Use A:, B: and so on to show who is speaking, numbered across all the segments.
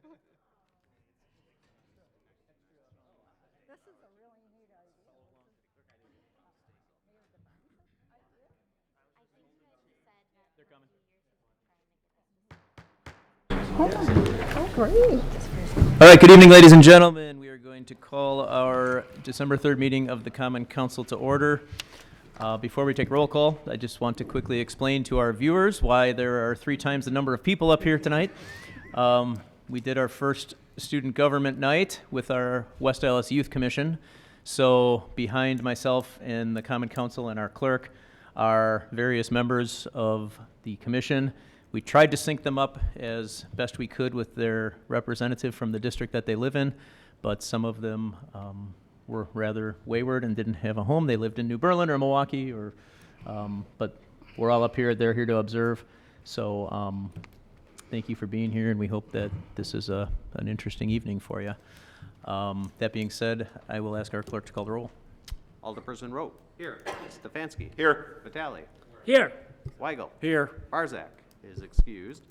A: This is a really neat idea.
B: They're coming.
A: Oh, great.
B: All right, good evening, ladies and gentlemen. We are going to call our December 3rd meeting of the Common Council to order. Before we take roll call, I just want to quickly explain to our viewers why there are 3 times the number of people up here tonight. We did our first student government night with our West Allis Youth Commission. So behind myself and the Common Council and our clerk are various members of the commission. We tried to sync them up as best we could with their representative from the district that they live in, but some of them were rather wayward and didn't have a home. They lived in New Berlin or Milwaukee, but we're all up here. They're here to observe. So thank you for being here, and we hope that this is an interesting evening for you. That being said, I will ask our clerk to call the roll.
C: Alderperson Rowe. Here. Stefanski.
D: Here.
C: Vitale.
D: Here.
C: Weigel.
D: Here.
C: Barzak is excused.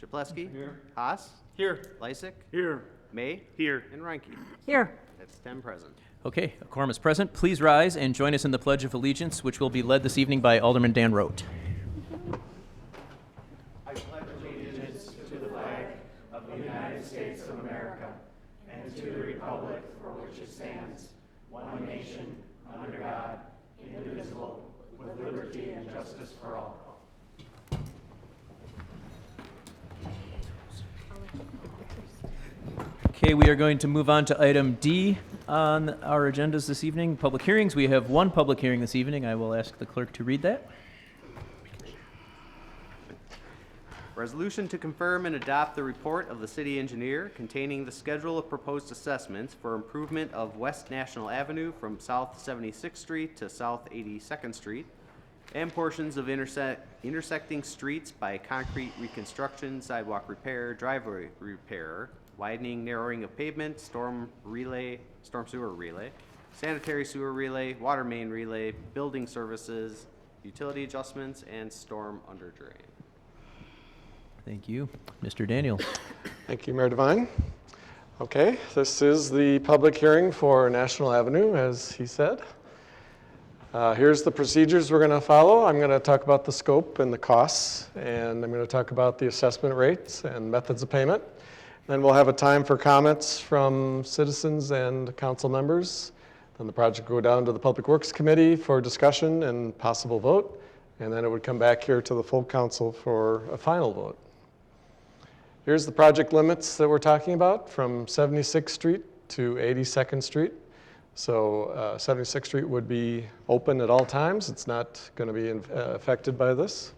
C: Shapleski.
D: Here.
C: Haas.
D: Here.
C: Lysick.
D: Here.
C: May.
D: Here.
C: And Reinke.
A: Here.
C: That's 10 present.
B: Okay, a quorum is present. Please rise and join us in the Pledge of Allegiance, which will be led this evening by Alderman Dan Rote. Okay, we are going to move on to item D on our agendas this evening, public hearings. We have one public hearing this evening. I will ask the clerk to read that.
C: Resolution to confirm and adopt the report of the city engineer containing the schedule of proposed assessments for improvement of West National Avenue from South 76th Street to South 82nd Street and portions of intersecting streets by concrete reconstruction, sidewalk repair, driveway repair, widening, narrowing of pavement, storm sewer relay, sanitary sewer relay, water main relay, building services, utility adjustments, and storm under drain.
B: Thank you. Mr. Daniel.
D: Thank you, Mayor Devine. Okay, this is the public hearing for National Avenue, as he said. Here's the procedures we're going to follow. I'm going to talk about the scope and the costs, and I'm going to talk about the assessment rates and methods of payment. Then we'll have a time for comments from citizens and council members. Then the project will go down to the Public Works Committee for discussion and possible vote, and then it would come back here to the full council for a final vote. Here's the project limits that we're talking about from 76th Street to 82nd Street. So 76th Street would be open at all times. It's not going to be affected by this.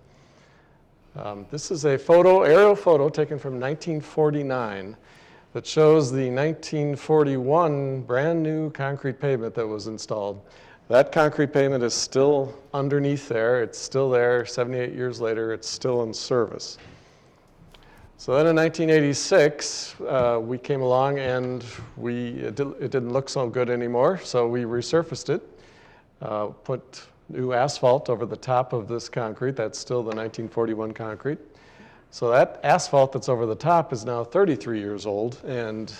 D: This is a aerial photo taken from 1949 that shows the 1941 brand new concrete pavement that was installed. That concrete pavement is still underneath there. It's still there 78 years later. It's still in service. So then in 1986, we came along and it didn't look so good anymore, so we resurfaced it, put new asphalt over the top of this concrete. That's still the 1941 concrete. So that asphalt that's over the top is now 33 years old and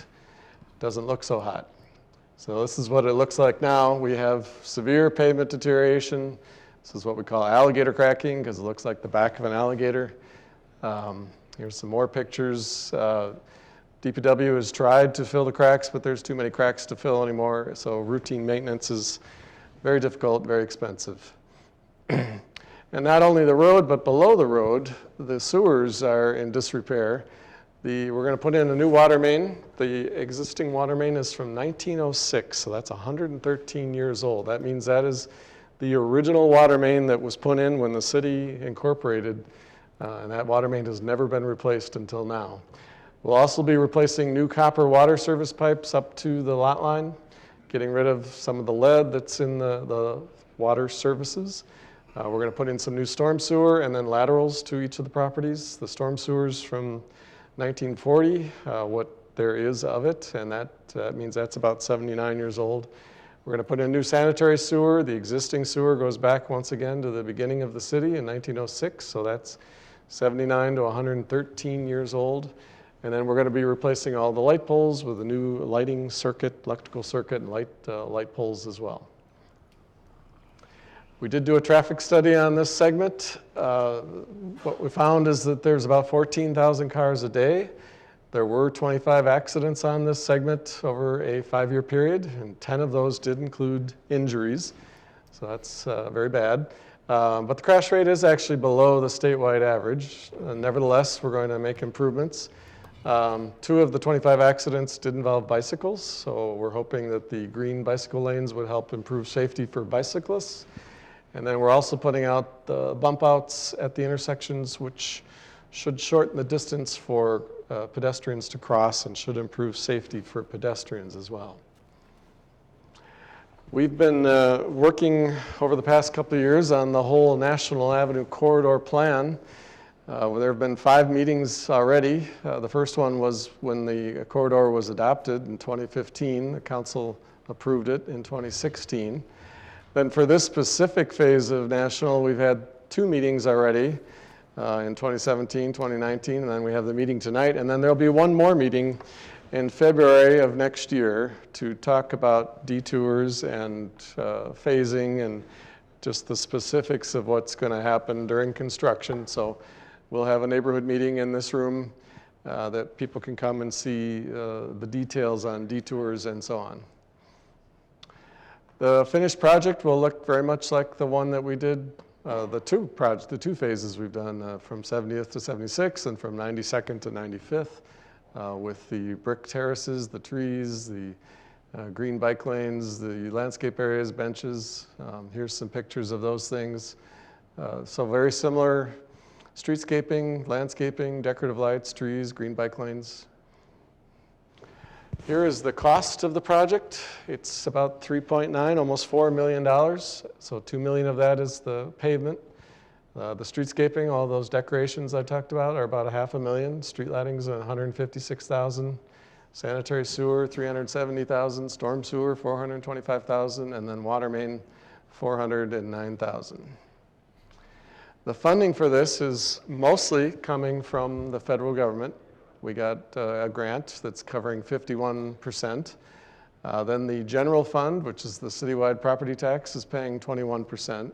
D: doesn't look so hot. So this is what it looks like now. We have severe pavement deterioration. This is what we call alligator cracking because it looks like the back of an alligator. Here's some more pictures. DPW has tried to fill the cracks, but there's too many cracks to fill anymore. So routine maintenance is very difficult, very expensive. And not only the road, but below the road, the sewers are in disrepair. We're going to put in a new water main. The existing water main is from 1906, so that's 113 years old. That means that is the original water main that was put in when the city incorporated, and that water main has never been replaced until now. We'll also be replacing new copper water service pipes up to the lot line, getting rid of some of the lead that's in the water services. We're going to put in some new storm sewer and then laterals to each of the properties. The storm sewer's from 1940, what there is of it, and that means that's about 79 years old. We're going to put in new sanitary sewer. The existing sewer goes back once again to the beginning of the city in 1906, so that's 79 to 113 years old. And then we're going to be replacing all the light poles with a new lighting circuit, electrical circuit, and light poles as well. We did do a traffic study on this segment. What we found is that there's about 14,000 cars a day. There were 25 accidents on this segment over a 5-year period, and 10 of those did include injuries. So that's very bad. But the crash rate is actually below the statewide average. Nevertheless, we're going to make improvements. 2 of the 25 accidents did involve bicycles, so we're hoping that the green bicycle lanes would help improve safety for bicyclists. And then we're also putting out the bump outs at the intersections, which should shorten the distance for pedestrians to cross and should improve safety for pedestrians as well. We've been working over the past couple of years on the whole National Avenue corridor plan. There have been 5 meetings already. The first one was when the corridor was adopted in 2015. The council approved it in 2016. Then for this specific phase of National, we've had 2 meetings already in 2017, 2019, and then we have the meeting tonight. And then there'll be one more meeting in February of next year to talk about detours and phasing and just the specifics of what's going to happen during construction. So we'll have a neighborhood meeting in this room that people can come and see the details on detours and so on. The finished project will look very much like the one that we did, the two phases we've done from 70th to 76th and from 92nd to 95th with the brick terraces, the trees, the green bike lanes, the landscape areas, benches. Here's some pictures of those things. So very similar streetscaping, landscaping, decorative lights, trees, green bike lanes. Here is the cost of the project. It's about $3.9, almost $4 million. So $2 million of that is the pavement. The streetscaping, all those decorations I talked about are about $500,000. Street lighting's $156,000. Sanitary sewer, $370,000. Storm sewer, $425,000. And then water main, $409,000. The funding for this is mostly coming from the federal government. We got a grant that's covering 51%. Then the general fund, which is the citywide property tax, is paying 21%.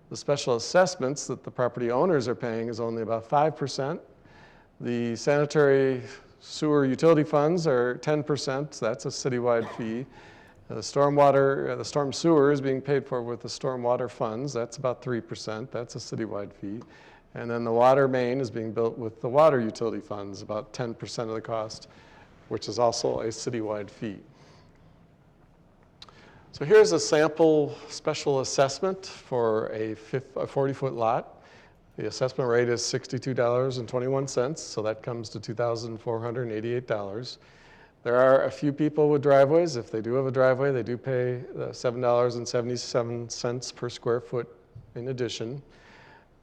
D: The special assessments that the property owners are paying is only about 5%. The sanitary sewer utility funds are 10%. So that's a citywide fee. The storm sewer is being paid for with the stormwater funds. That's about 3%. That's a citywide fee. And then the water main is being built with the water utility funds, about 10% of the cost, which is also a citywide fee. So here's a sample special assessment for a 40-foot lot. The assessment rate is $62.21, so that comes to $2,488. There are a few people with driveways. If they do have a driveway, they do pay $7.77 per square foot in addition.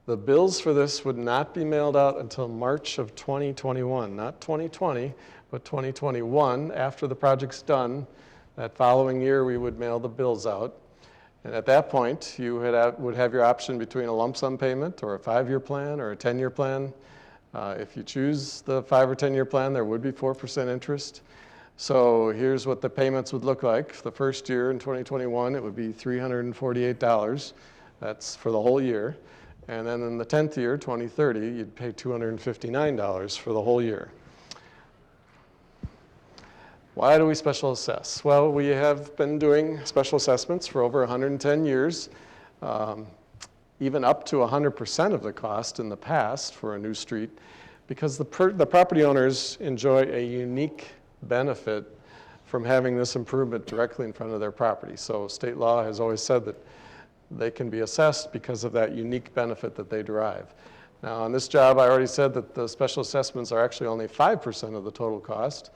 D: The bills for this would not be mailed out until March of 2021, not 2020, but 2021. After the project's done, that following year we would mail the bills out. And at that point, you would have your option between a lump sum payment or a 5-year plan or a 10-year plan. If you choose the 5 or 10-year plan, there would be 4% interest. So here's what the payments would look like. The first year in 2021, it would be $348. That's for the whole year. And then in the 10th year, 2030, you'd pay $259 for the whole year. Why do we special assess? Well, we have been doing special assessments for over 110 years, even up to 100% of the cost in the past for a new street, because the property owners enjoy a unique benefit from having this improvement directly in front of their property. So state law has always said that they can be assessed because of that unique benefit that they derive. Now on this job, I already said that the special assessments are actually only 5% of the total cost.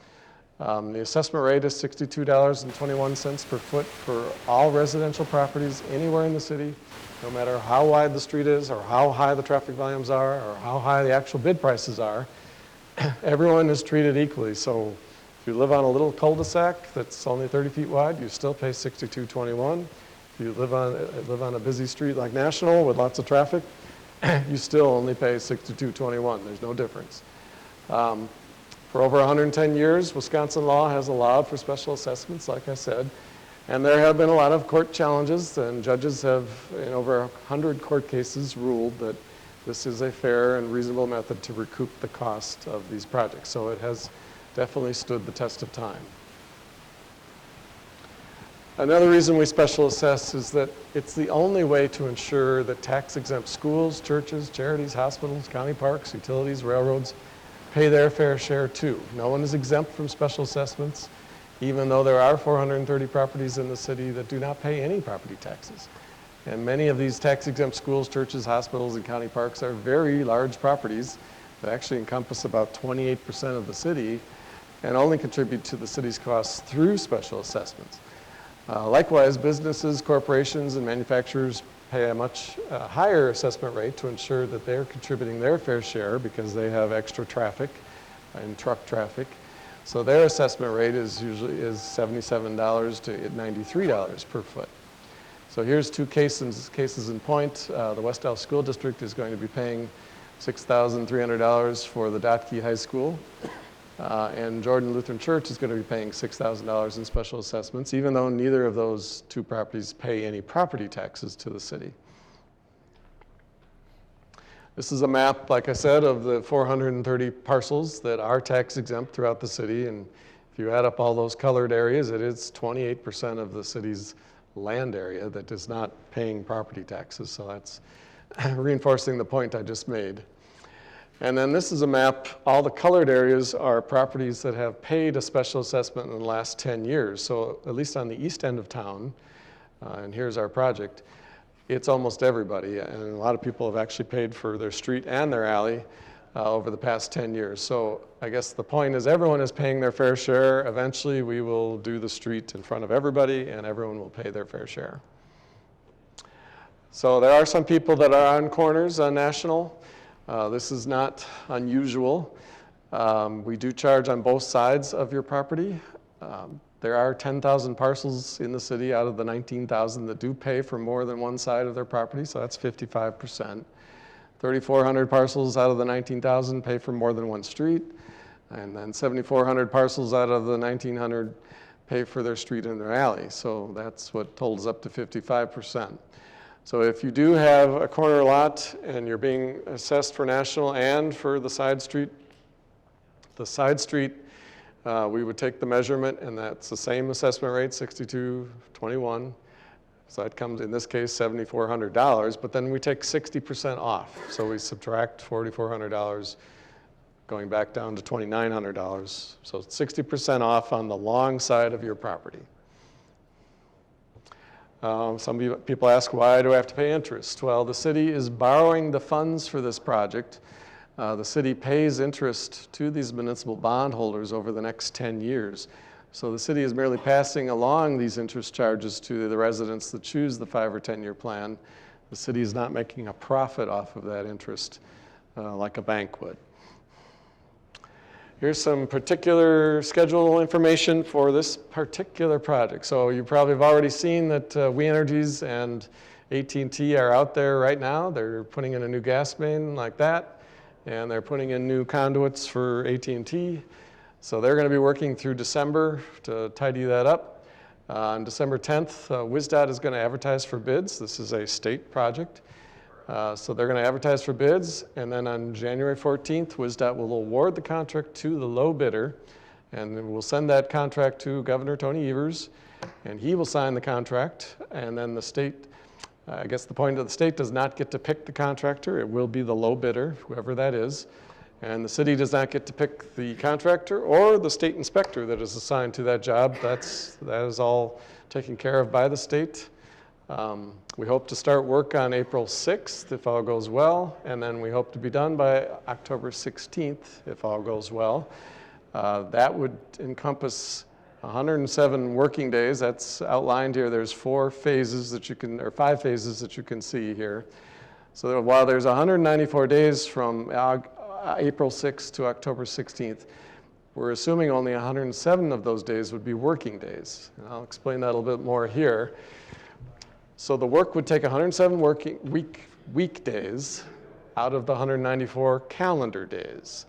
D: The assessment rate is $62.21 per foot for all residential properties anywhere in the city, no matter how wide the street is or how high the traffic volumes are or how high the actual bid prices are. Everyone is treated equally. So if you live on a little cul-de-sac that's only 30 feet wide, you still pay $62.21. If you live on a busy street like National with lots of traffic, you still only pay $62.21. There's no difference. For over 110 years, Wisconsin law has allowed for special assessments, like I said, and there have been a lot of court challenges, and judges have, in over 100 court cases, ruled that this is a fair and reasonable method to recoup the cost of these projects. So it has definitely stood the test of time. Another reason we special assess is that it's the only way to ensure that tax-exempt schools, churches, charities, hospitals, county parks, utilities, railroads pay their fair share too. No one is exempt from special assessments, even though there are 430 properties in the city that do not pay any property taxes. And many of these tax-exempt schools, churches, hospitals, and county parks are very large properties that actually encompass about 28% of the city and only contribute to the city's costs through special assessments. Likewise, businesses, corporations, and manufacturers pay a much higher assessment rate to ensure that they're contributing their fair share because they have extra traffic and truck traffic. So their assessment rate is usually $77 to $93 per foot. So here's two cases in point. The West Elk School District is going to be paying $6,300 for the Dotke High School. And Jordan Lutheran Church is going to be paying $6,000 in special assessments, even though neither of those two properties pay any property taxes to the city. This is a map, like I said, of the 430 parcels that are tax exempt throughout the city. And if you add up all those colored areas, it is 28% of the city's land area that is not paying property taxes. So that's reinforcing the point I just made. And then this is a map. All the colored areas are properties that have paid a special assessment in the last 10 years. So at least on the east end of town, and here's our project, it's almost everybody. And a lot of people have actually paid for their street and their alley over the past 10 years. So I guess the point is everyone is paying their fair share. Eventually we will do the street in front of everybody and everyone will pay their fair share. So there are some people that are on corners on National. This is not unusual. We do charge on both sides of your property. There are 10,000 parcels in the city out of the 19,000 that do pay for more than one side of their property, so that's 55%. 3,400 parcels out of the 19,000 pay for more than one street, and then 7,400 parcels out of the 1,900 pay for their street and their alley, so that's what totals up to 55%. So if you do have a corner lot and you're being assessed for National and for the side street, we would take the measurement and that's the same assessment rate, $62.21. So that comes, in this case, $7,400, but then we take 60% off. So we subtract $4,400 going back down to $2,900. So 60% off on the long side of your property. Some people ask, why do I have to pay interest? Well, the city is borrowing the funds for this project. The city pays interest to these municipal bondholders over the next 10 years. So the city is merely passing along these interest charges to the residents that choose the 5 or 10 year plan. The city is not making a profit off of that interest like a bank would. Here's some particular schedule information for this particular project. So you probably have already seen that We Energies and AT&T are out there right now. They're putting in a new gas main like that, and they're putting in new conduits for AT&T. So they're going to be working through December to tidy that up. On December 10th, WSDOT is going to advertise for bids. This is a state project. So they're going to advertise for bids, and then on January 14th, WSDOT will award the contract to the low bidder, and then we'll send that contract to Governor Tony Evers, and he will sign the contract, and then the state, I guess the point of the state does not get to pick the contractor. It will be the low bidder, whoever that is, and the city does not get to pick the contractor or the state inspector that is assigned to that job. That is all taken care of by the state. We hope to start work on April 6th if all goes well, and then we hope to be done by October 16th if all goes well. That would encompass 107 working days. That's outlined here. There's 5 phases that you can see here. So while there's 194 days from April 6th to October 16th, we're assuming only 107 of those days would be working days. And I'll explain that a little bit more here. So the work would take 107 weekdays out of the 194 calendar days.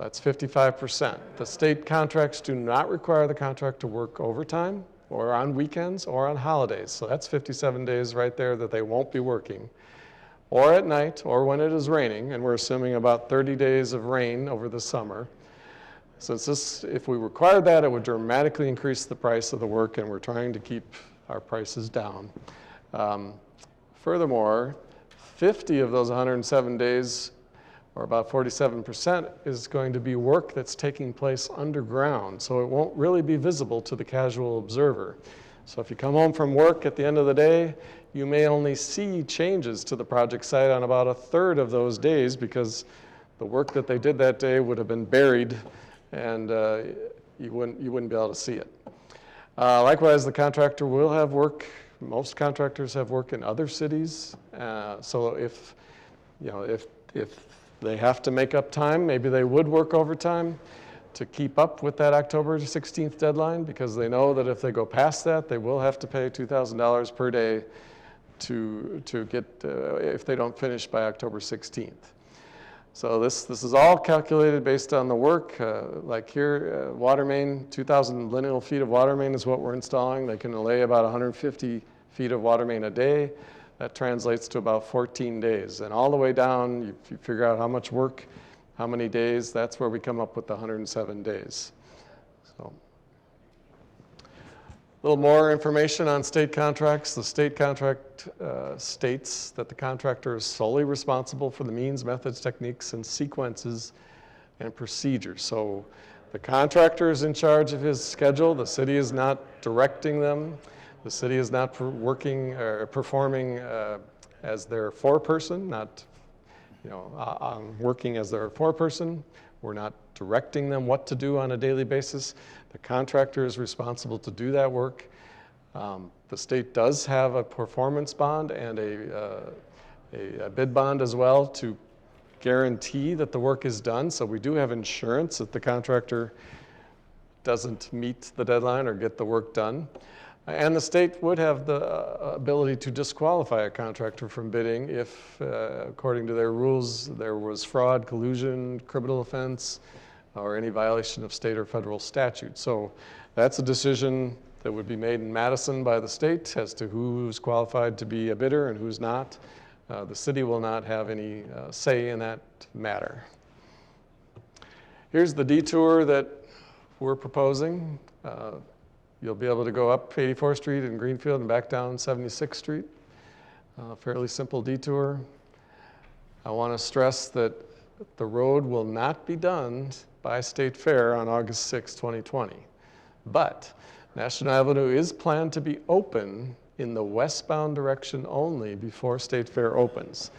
D: That's 55%. The state contracts do not require the contract to work overtime or on weekends or on holidays. So that's 57 days right there that they won't be working. Or at night, or when it is raining, and we're assuming about 30 days of rain over the summer. Since this, if we required that, it would dramatically increase the price of the work, and we're trying to keep our prices down. Furthermore, 50 of those 107 days, or about 47%, is going to be work that's taking place underground, so it won't really be visible to the casual observer. So if you come home from work at the end of the day, you may only see changes to the project site on about a third of those days because the work that they did that day would have been buried and you wouldn't be able to see it. Likewise, the contractor will have work. Most contractors have work in other cities. So if they have to make up time, maybe they would work overtime to keep up with that October 16th deadline, because they know that if they go past that, they will have to pay $2,000 per day to get, if they don't finish by October 16th. So this is all calculated based on the work. Like here, water main, 2,000 lineal feet of water main is what we're installing. They can lay about 150 feet of water main a day. That translates to about 14 days. And all the way down, you figure out how much work, how many days, that's where we come up with the 107 days. So, a little more information on state contracts. The state contract states that the contractor is solely responsible for the means, methods, techniques, and sequences and procedures. So the contractor is in charge of his schedule. The city is not directing them. The city is not working or performing as their foreperson, not working as their foreperson. We're not directing them what to do on a daily basis. The contractor is responsible to do that work. The state does have a performance bond and a bid bond as well to guarantee that the work is done. So we do have insurance if the contractor doesn't meet the deadline or get the work done. And the state would have the ability to disqualify a contractor from bidding if, according to their rules, there was fraud, collusion, criminal offense, or any violation of state or federal statute. So that's a decision that would be made in Madison by the state as to who's qualified to be a bidder and who's not. The city will not have any say in that matter. Here's the detour that we're proposing. You'll be able to go up 84th Street in Greenfield and back down 76th Street. Fairly simple detour. I want to stress that the road will not be done by State Fair on August 6, 2020. But National Avenue is planned to be open in the westbound direction only before State Fair opens.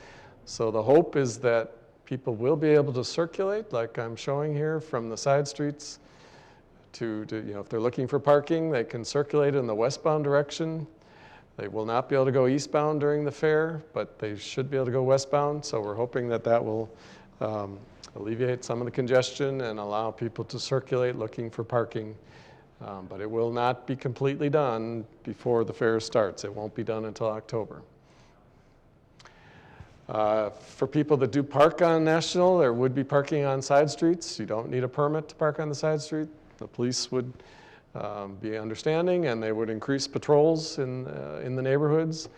D: So the hope is that people will be able to circulate, like I'm showing here, from the side streets to if they're looking for parking, they can circulate in the westbound direction. They will not be able to go eastbound during the fair, but they should be able to go westbound. So we're hoping that that will alleviate some of the congestion and allow people to circulate looking for parking. But it will not be completely done before the fair starts. It won't be done until October. For people that do park on National, there would be parking on side streets. You don't need a permit to park on the side street. The police would be understanding, and they would increase patrols in the neighborhoods.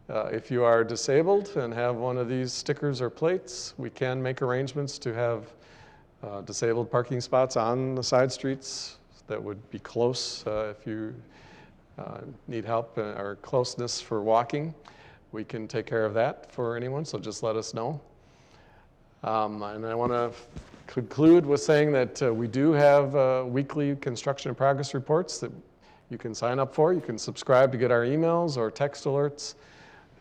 D: If you are disabled and have one of these stickers or plates, we can make arrangements to have disabled parking spots on the side streets that would be close if you need help or closeness for walking. We can take care of that for anyone, so just let us know. And I want to conclude with saying that we do have weekly construction and progress reports that you can sign up for. You can subscribe to get our emails or text alerts,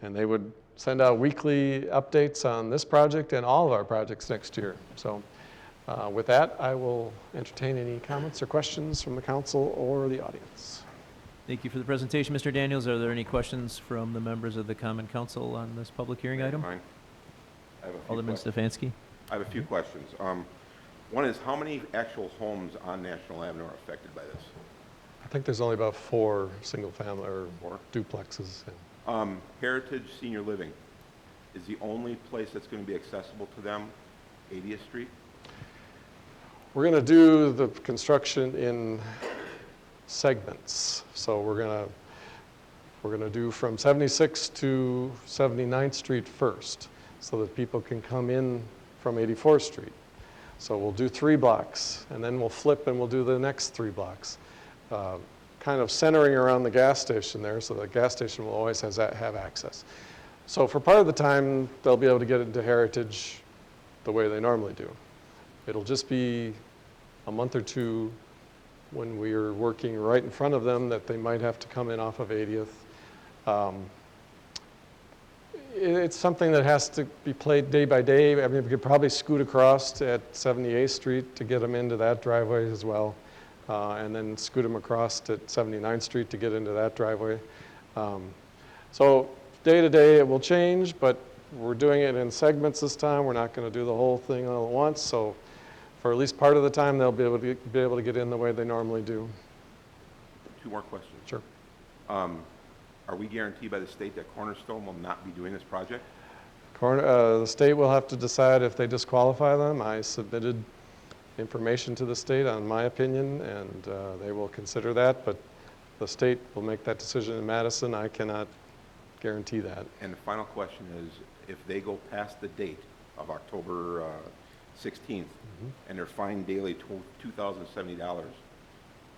D: and they would send out weekly updates on this project and all of our projects next year. So with that, I will entertain any comments or questions from the council or the audience.
B: Thank you for the presentation, Mr. Daniels. Are there any questions from the members of the Common Council on this public hearing item?
E: Fine. I have a few
B: Alderman
E: questions.
B: Stefanski.
E: I have a few questions. One is, how many actual homes on National Avenue are affected by this?
D: I think there's only about 4 single family or
E: Four?
D: duplexes.
E: Heritage Senior Living is the only place that's going to be accessible to them 80th Street?
D: we're going to do the construction in segments. So we're going to do from 76th to 79th Street first, so that people can come in from 84th Street. So we'll do 3 blocks, and then we'll flip and we'll do the next 3 blocks. Kind of centering around the gas station there, so the gas station will always have access. So for part of the time, they'll be able to get into Heritage the way they normally do. It'll just be a month or two when we're working right in front of them that they might have to come in off of 80th. It's something that has to be played day by day. I mean, we could probably scoot across at 78th Street to get them into that driveway as well. And then scoot them across to 79th Street to get into that driveway. So day to day it will change, but we're doing it in segments this time. We're not going to do the whole thing all at once. So for at least part of the time, they'll be able to get in the way they normally do.
E: 2 more questions.
D: Sure.
E: Are we guaranteed by the state that Cornerstone will not be doing this project?
D: The state will have to decide if they disqualify them. I submitted information to the state on my opinion, and they will consider that, but the state will make that decision in Madison. I cannot guarantee that.
E: And the final question is, if they go past the date of October 16th and they're fined daily $2,070,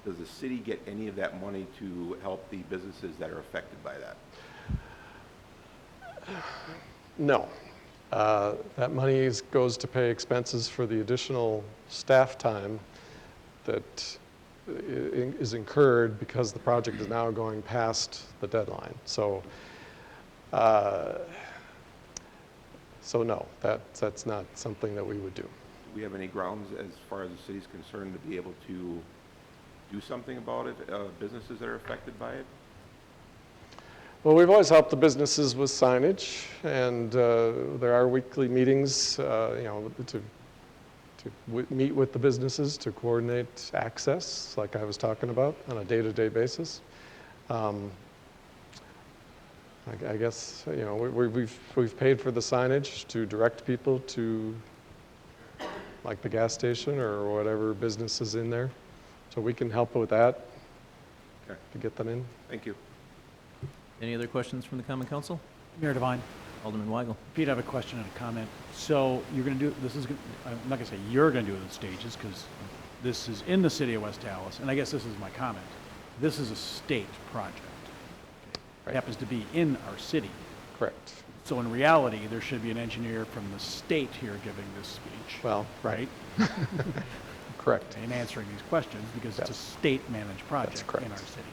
E: does the city get any of that money to help the businesses that are affected by that?
D: No. That money goes to pay expenses for the additional staff time that is incurred because the project is now going past the deadline. So no, that's not something that we would do.
E: Do we have any grounds as far as the city's concerned to be able to do something about it, businesses that are affected by it?
D: Well, we've always helped the businesses with signage, and there are weekly meetings, to meet with the businesses to coordinate access, like I was talking about, on a day-to-day basis. I guess we've paid for the signage to direct people to, like the gas station or whatever business is in there, so we can help with that to get them in.
E: Thank you.
B: Any other questions from the Common Council?
F: Mayor Devine,
B: Alderman Weigel.
F: Pete, I have a question and a comment. So you're going to do, I'm not going to say you're going to do it in stages because this is in the city of West Dallas, and I guess this is my comment. This is a state project. It
D: Right.
F: happens to be in our city.
D: Correct.
F: So in reality, there should be an engineer from the state here giving this speech.
D: Well,
F: right?
D: correct.
F: And answering these questions because it's a
D: Yes.
F: state-managed project
D: correct.
F: in our city.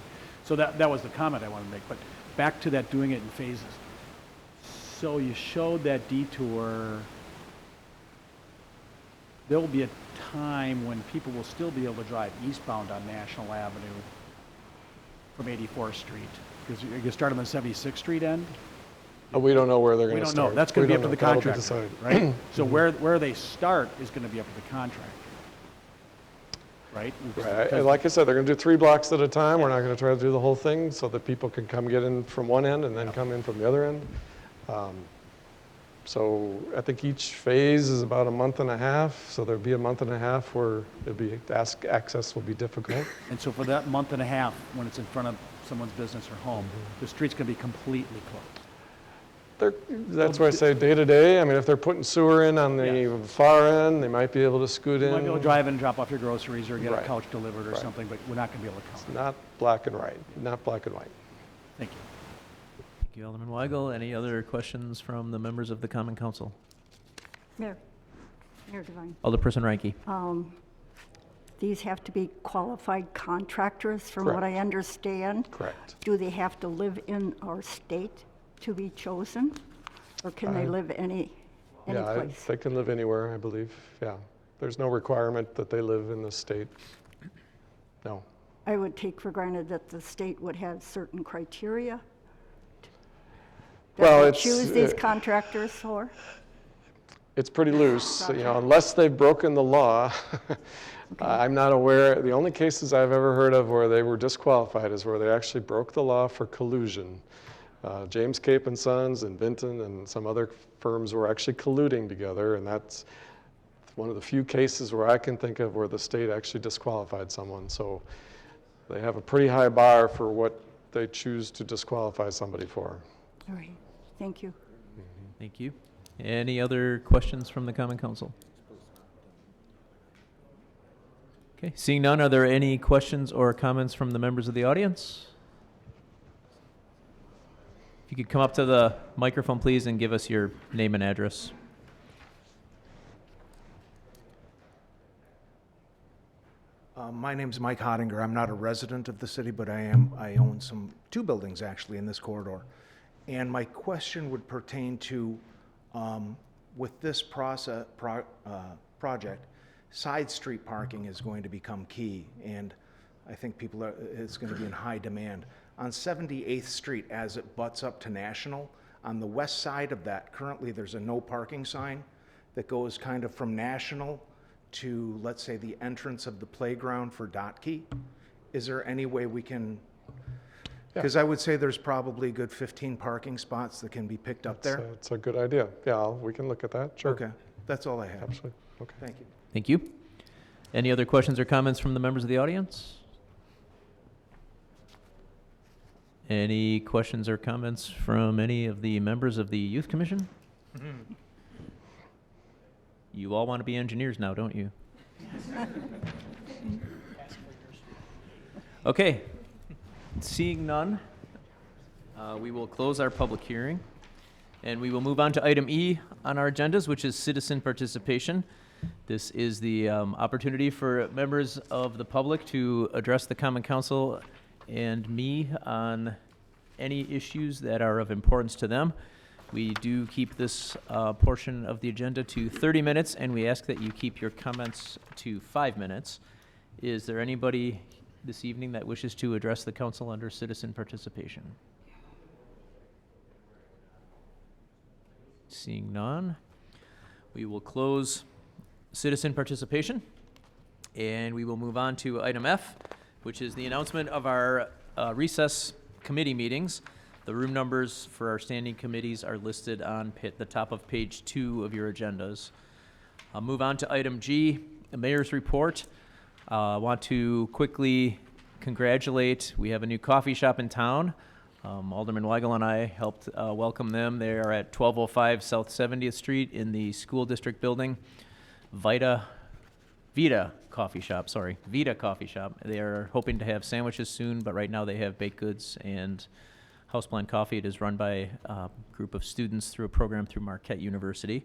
F: So that was the comment I wanted to make. But back to that, doing it in phases. So you showed that detour. There will be a time when people will still be able to drive eastbound on National Avenue from 84th Street. Because you start on the 76th Street end.
D: We don't know where they're
F: We
D: going to
F: don't
D: start.
F: know. That's going to be up to the
D: That'll be
F: contractor,
D: decided.
F: right? So where they start is going to be up to the contractor, right?
D: Right.
F: Because-
D: Like I said, they're going to do 3 blocks at a time. We're not going to try to do the whole thing so that people can come get in from one end and then come in from the other end. So I think each phase is about a month and a half. So there'll be a month and a half where access will be difficult.
F: And so for that month and a half, when it's in front of someone's business or home, the street's going to be completely closed.
D: That's why I say day to day. I mean, if they're putting sewer in on the far end, they might be able to scoot
F: You
D: in.
F: might be able to drive in and drop off your groceries or get a
D: Right.
F: couch delivered or
D: Right.
F: something, but we're not going to be able to count.
D: Not black and white. Not black and white.
F: Thank you.
B: Thank you, Alderman Weigel. Any other questions from the members of the Common Council?
A: Mayor Devine.
B: Alderperson Reinke.
A: These have to be qualified contractors, from what I
D: Correct.
A: understand.
D: Correct.
A: Do they have to live in our state to be chosen? Or can they live any
D: Yeah,
A: place?
D: they can live anywhere, I believe. Yeah. There's no requirement that they live in the state. No.
A: I would take for granted that the state would have certain criteria
D: Well,
A: that they
D: it's,
A: choose these contractors for.
D: It's pretty loose, unless they've broken the law. I'm not aware, the only cases I've ever heard of where they were disqualified is where they actually broke the law for collusion. James Cape and Sons and Vinton and some other firms were actually colluding together, and that's one of the few cases where I can think of where the state actually disqualified someone. So they have a pretty high bar for what they choose to disqualify somebody for.
A: All right, thank you.
B: Thank you. Any other questions from the Common Council? Okay, seeing none, are there any questions or comments from the members of the audience? If you could come up to the microphone, please, and give us your name and address.
G: My name's Mike Hottinger. I'm not a resident of the city, but I own two buildings actually in this corridor. And my question would pertain to, with this project, side street parking is going to become key, and I think it's going to be in high demand. On 78th Street, as it butts up to National, on the west side of that, currently there's a no parking sign that goes kind of from National to, let's say, the entrance of the playground for Dotke. Is there any way we can, because I would say there's probably a good 15 parking spots that can be picked up there?
D: It's a good idea. Yeah, we can look at that, sure.
G: Okay, that's all I have.
D: Absolutely, okay.
G: Thank you.
B: Thank you. Any other questions or comments from the members of the audience? Any questions or comments from any of the members of the Youth Commission? You all want to be engineers now, don't you? Okay. Seeing none, we will close our public hearing, and we will move on to item E on our agendas, which is citizen participation. This is the opportunity for members of the public to address the Common Council and me on any issues that are of importance to them. We do keep this portion of the agenda to 30 minutes, and we ask that you keep your comments to 5 minutes. Is there anybody this evening that wishes to address the council under citizen participation? Seeing none, we will close citizen participation, and we will move on to item F, which is the announcement of our recess committee meetings. The room numbers for our standing committees are listed on the top of page 2 of your agendas. I'll move on to item G, the mayor's report. I want to quickly congratulate, we have a new coffee shop in town. Alderman Weigel and I helped welcome them. They are at 1205 South 70th Street in the school district building. Vita Coffee Shop. They are hoping to have sandwiches soon, but right now they have baked goods and Houseplant Coffee. It is run by a group of students through a program through Marquette University.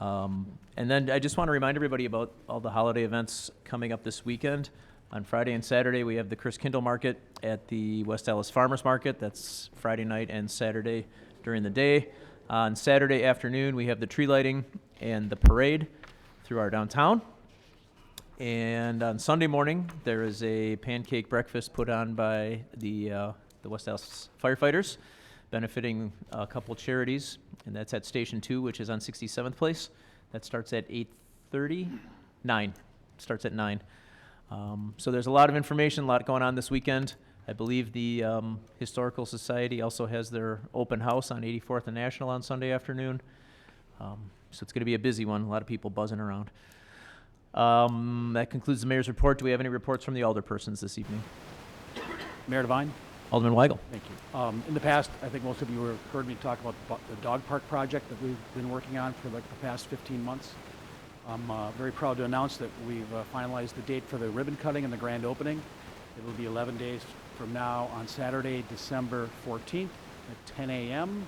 B: And then I just want to remind everybody about all the holiday events coming up this weekend. On Friday and Saturday, we have the Chris Kindle Market at the West Allis Farmers Market. That's Friday night and Saturday during the day. On Saturday afternoon, we have the tree lighting and the parade through our downtown. And on Sunday morning, there is a pancake breakfast put on by the West Allis firefighters, benefiting a couple charities, and that's at Station 2, which is on 67th Place. That starts at 8:30, 9, starts at 9. So there's a lot of information, a lot going on this weekend. I believe the Historical Society also has their open house on 84th and National on Sunday afternoon. So it's going to be a busy one, a lot of people buzzing around. That concludes the mayor's report. Do we have any reports from the alderpersons this evening?
F: Mayor Devine?
B: Alderman Weigel.
F: Thank you. In the past, I think most of you have heard me talk about the dog park project that we've been working on for like the past 15 months. I'm very proud to announce that we've finalized the date for the ribbon cutting and the grand opening. It will be 11 days from now on Saturday, December 14th at 10 a.m.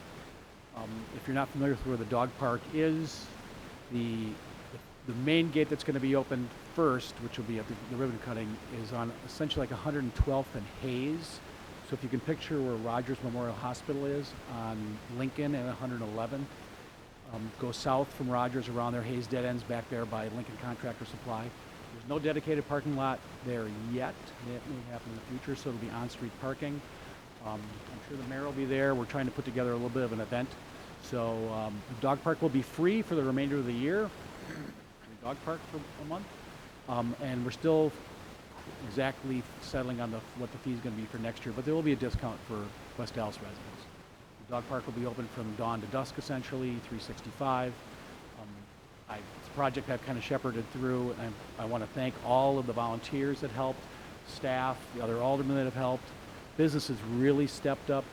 F: If you're not familiar with where the dog park is, the main gate that's going to be opened first, which will be at the ribbon cutting, is on essentially like 112th and Hayes. So if you can picture where Rogers Memorial Hospital is on Lincoln and 111, go south from Rogers around there, Hayes dead ends back there by Lincoln Contractor Supply. There's no dedicated parking lot there yet. That may happen in the future, so it'll be on-street parking. I'm sure the mayor will be there. We're trying to put together a little bit of an event. So the dog park will be free for the remainder of the year. The dog park for a month. And we're still exactly settling on what the fee is going to be for next year, but there will be a discount for West Allis residents. The dog park will be open from dawn to dusk, essentially, 365. It's project I've kind of shepherded through, and I want to thank all of the volunteers that helped, staff, the other aldermen that have helped. Businesses really stepped up.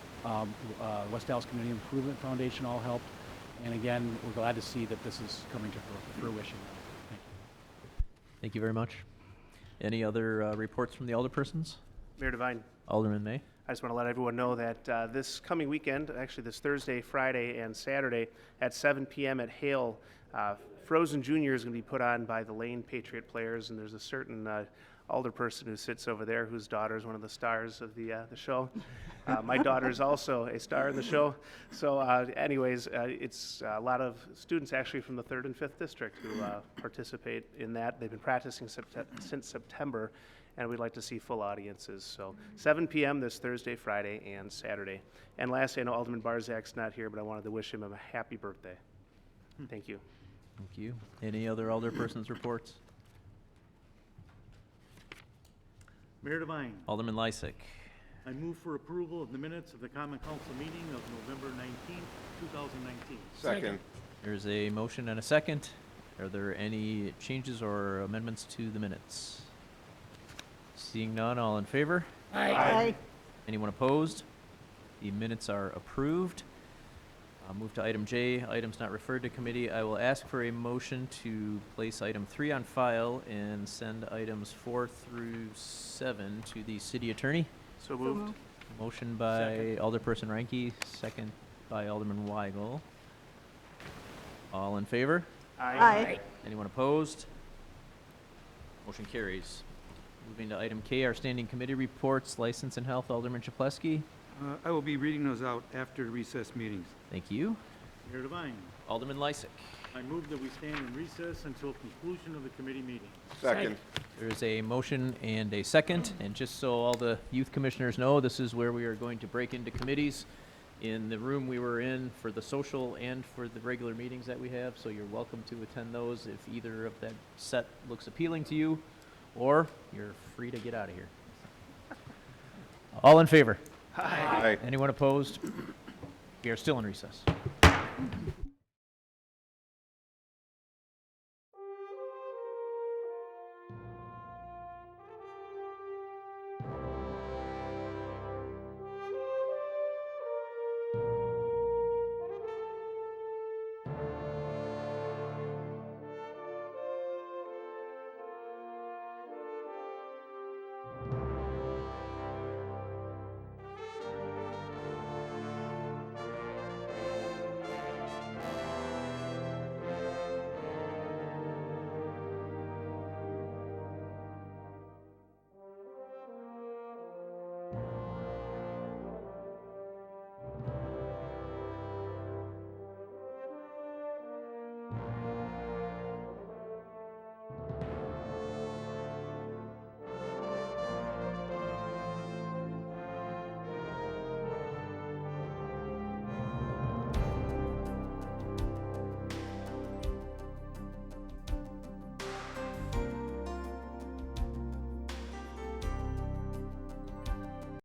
F: West Dallas Community Improvement Foundation all helped. And again, we're glad to see that this is coming to fruition. Thank you.
B: Thank you very much. Any other reports from the alderpersons?
H: Mayor Devine,
B: Alderman May?
H: I just want to let everyone know that this coming weekend, actually this Thursday, Friday, and Saturday at 7 p.m. at Hale, Frozen Junior is going to be put on by the Lane Patriot Players, and there's a certain alderperson who sits over there whose daughter is one of the stars of the show. My daughter is also a star in the show. So anyways, it's a lot of students actually from the 3rd and 5th District who participate in that. They've been practicing since September, and we'd like to see full audiences. So 7 p.m. this Thursday, Friday, and Saturday. And lastly, I know Alderman Barzak's not here, but I wanted to wish him a happy birthday. Thank you.
B: Thank you. Any other alderpersons' reports?
I: Mayor Devine,
B: Alderman Lysick.
I: I move for approval of the minutes of the Common Council meeting of November 19th, 2019.
E: Second.
B: There's a motion and a second. Are there any changes or amendments to the minutes? Seeing none, all in favor?
A: Aye.
B: Anyone opposed? The minutes are approved. I'll move to item J, items not referred to committee. I will ask for a motion to place item 3 on file and send items 4 through 7 to the city attorney.
H: So moved.
B: Motion by Alderperson Reinke, second by Alderman Weigel. All in favor?
A: Aye.
B: Anyone opposed? Motion carries. Moving to item K, our standing committee reports, license and health, Alderman Chaplesky.
J: I will be reading those out after recess meetings.
B: Thank you.
I: Mayor Devine,
B: Alderman Lysick.
I: I move that we stand in recess until conclusion of the committee meeting.
E: Second.
B: There's a motion and a second, and just so all the youth commissioners know, this is where we are going to break into committees in the room we were in for the social and for the regular meetings that we have, so you're welcome to attend those if either of that set looks appealing to you, or you're free to get out of here. All in favor?
E: Aye.
B: Anyone opposed? We are still in recess.